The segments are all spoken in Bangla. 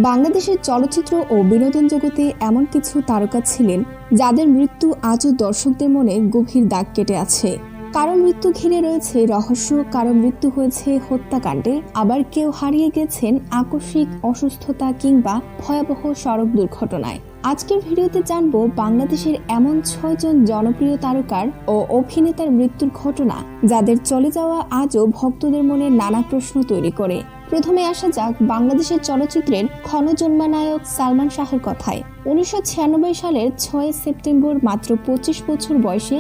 বাংলাদেশের চলচ্চিত্র ও বিনোদন জগতে এমন কিছু তারকা ছিলেন যাদের মৃত্যু আজও দর্শকদের মনে গভীর দাগ কেটে আছে। কারো মৃত্যু ঘিরে রয়েছে রহস্য, কারো মৃত্যু হয়েছে হত্যাকাণ্ডে, আবার কেউ হারিয়ে গেছেন আকস্মিক অসুস্থতা কিংবা ভয়াবহ সড়ক দুর্ঘটনায়। আজকের ভিডিওতে জানবো বাংলাদেশের এমন 6 জন জনপ্রিয় তারকার ও অভিনেতার মৃত্যুর ঘটনা, যাদের চলে যাওয়া আজও ভক্তদের মনে নানা প্রশ্ন তৈরি করে। প্রথমে আসা যাক বাংলাদেশের চলচ্চিত্রের ক্ষণজন্মানায়ক সালমান শাহের কথায়। 1996 সালের 6 সেপ্টেম্বর মাত্র 25 বছর বয়সে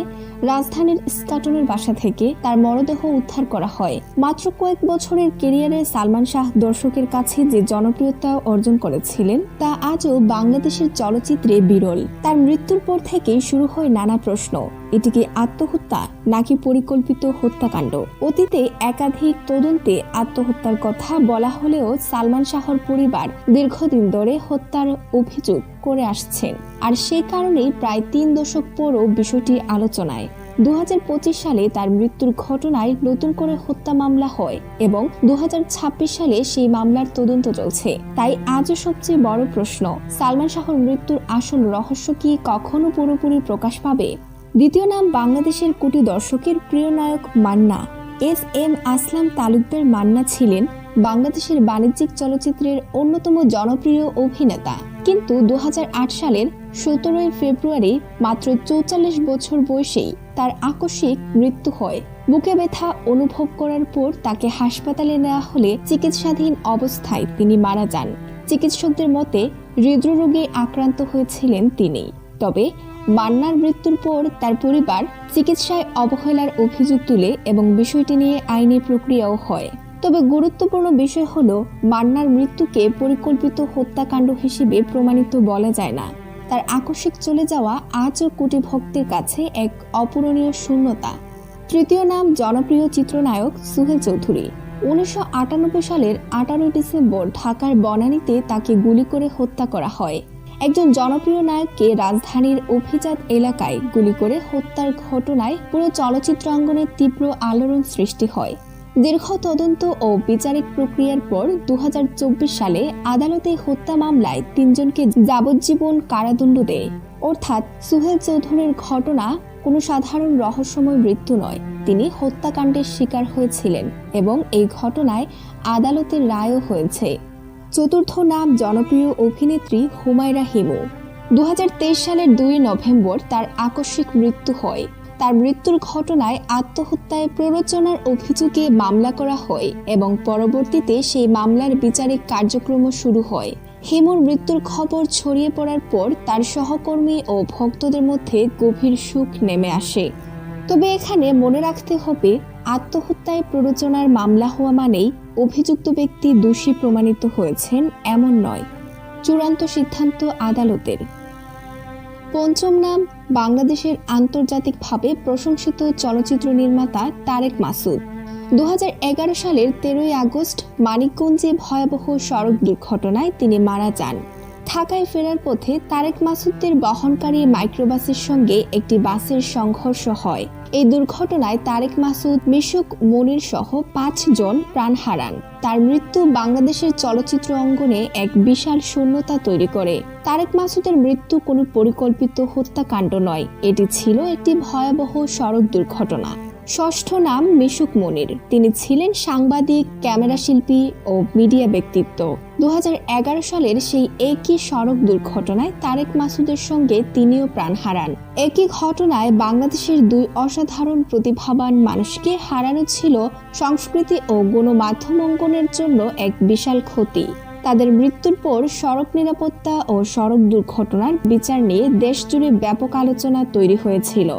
রাজধানীর ইস্কাটনের বাসা থেকে তার মরদেহ উদ্ধার করা হয়। মাত্র কয়েক বছরের কেরিয়ারে সালমান শাহ দর্শকের কাছে যে জনপ্রিয়তা অর্জন করেছিলেন তা আজও বাংলাদেশের চলচ্চিত্রে বিরল। তার মৃত্যুর পর থেকেই শুরু হয় নানা প্রশ্ন। এটি কি আত্মহত্যা নাকি পরিকল্পিত হত্যাকাণ্ড? অতীতে একাধিক তদন্তে আত্মহত্যার কথা বলা হলেও সালমান শাহর পরিবার দীর্ঘদিন ধরে হত্যার অভিযোগ করে আসছেন, আর সেই কারণেই প্রায় 3 দশক পরও বিষয়টি আলোচনায়। 2025 সালে তার মৃত্যুর ঘটনায় নতুন করে হত্যা মামলা হয় এবং 2026 সালে সেই মামলার তদন্ত চলছে। তাই আজও সবচেয়ে বড় প্রশ্ন, সালমান শাহর মৃত্যুর আসল রহস্য কি কখনো পুরোপুরি প্রকাশ পাবে? দ্বিতীয় নাম বাংলাদেশের কোটি দর্শকের প্রিয় নায়ক মান্না। এস.এম. আসলাম তালুকদার মান্না ছিলেন বাংলাদেশের বাণিজ্যিক চলচ্চিত্রের অন্যতম জনপ্রিয় অভিনেতা, কিন্তু 2008 সালের 17 ফেব্রুয়ারি মাত্র 44 বছর বয়সেই তার আকস্মিক মৃত্যু হয়। বুকে ব্যথা অনুভব করার পর তাকে হাসপাতালে নেওয়া হলে চিকিৎসাধীন অবস্থায় তিনি মারা যান। চিকিৎসকদের মতে হৃদরোগে আক্রান্ত হয়েছিলেন তিনি। তবে মান্নার মৃত্যুর পর তার পরিবার চিকিৎসায় অবহেলার অভিযোগ তুলে এবং বিষয়টি নিয়ে আইনি প্রক্রিয়াও হয়। তবে গুরুত্বপূর্ণ বিষয় হলো, মান্নার মৃত্যুকে পরিকল্পিত হত্যাকাণ্ড হিসেবে প্রমাণিত বলা যায় না। তার আকস্মিক চলে যাওয়া আজও কোটি ভক্তের কাছে এক অপূরণীয় শূন্যতা। তৃতীয় নাম জনপ্রিয় চিত্রনায়ক সোহেল চৌধুরী। 1998 সালের 18 ডিসেম্বর ঢাকার বনানীতে তাকে গুলি করে হত্যা করা হয়। একজন জনপ্রিয় নায়ককে রাজধানীর অভিজাত এলাকায় গুলি করে হত্যার ঘটনায় পুরো চলচ্চিত্র অঙ্গনে তীব্র আলোড়ন সৃষ্টি হয়। দীর্ঘ তদন্ত ও বিচারিক প্রক্রিয়ার পর 2024 সালে আদালতে হত্যা মামলায় 3 জনকে যাবজ্জীবন কারাদণ্ড দেয়। অর্থাৎ সোহেল চৌধুরীর ঘটনা কোনো সাধারণ রহস্যময় মৃত্যু নয়, তিনি হত্যাকাণ্ডের শিকার হয়েছিলেন এবং এই ঘটনায় আদালতের রায়ও হয়েছে। চতুর্থ নাম জনপ্রিয় অভিনেত্রী হুমায়রা হিমু। 2023 সালের 2 নভেম্বর তার আকস্মিক মৃত্যু হয়। তার মৃত্যুর ঘটনায় আত্মহত্যায় প্ররোচনার অভিযোগে মামলা করা হয় এবং পরবর্তীতে সেই মামলার বিচারিক কার্যক্রম শুরু হয়। হিমুর মৃত্যুর খবর ছড়িয়ে পড়ার পর তার সহকর্মী ও ভক্তদের মধ্যে গভীর শোক নেমে আসে। তবে এখানে মনে রাখতে হবে, আত্মহত্যায় প্ররোচনার মামলা হওয়া মানেই অভিযুক্ত ব্যক্তি দোষী প্রমাণিত হয়েছেন এমন নয়। চূড়ান্ত সিদ্ধান্ত আদালতের। পঞ্চম নাম বাংলাদেশের আন্তর্জাতিকভাবে প্রশংসিত চলচ্চিত্র নির্মাতা তারেক মাসুদ। 2011 সালের 13 আগস্ট মানিকগঞ্জে ভয়াবহ সড়ক দুর্ঘটনায় তিনি মারা যান। ঢাকায় ফেরার পথে তারেক মাসুদদের বহনকারী মাইক্রোবাসের সঙ্গে একটি বাসের সংঘর্ষ হয়। এই দুর্ঘটনায় তারেক মাসুদ, মিশুক মনির সহ 5 জন প্রাণ হারান। তার মৃত্যু বাংলাদেশের চলচ্চিত্র অঙ্গনে এক বিশাল শূন্যতা তৈরি করে। তারেক মাসুদের মৃত্যু কোনো পরিকল্পিত হত্যাকাণ্ড নয়, এটি ছিল একটি ভয়াবহ সড়ক দুর্ঘটনা। ষষ্ঠ নাম মিশুক মনির। তিনি ছিলেন সাংবাদিক, ক্যামেরা শিল্পী ও মিডিয়া ব্যক্তিত্ব। 2011 সালের সেই একই সড়ক দুর্ঘটনায় তারেক মাসুদের সঙ্গে তিনিও প্রাণ হারান। একই ঘটনায় বাংলাদেশের 2 অসাধারণ প্রতিভাবান মানুষকে হারানো ছিল সংস্কৃতি ও গণমাধ্যম অঙ্গনের জন্য এক বিশাল ক্ষতি। তাদের মৃত্যুর পর সড়ক নিরাপত্তা ও সড়ক দুর্ঘটনার বিচার নিয়ে দেশজুড়ে ব্যাপক আলোচনা তৈরি হয়েছিল।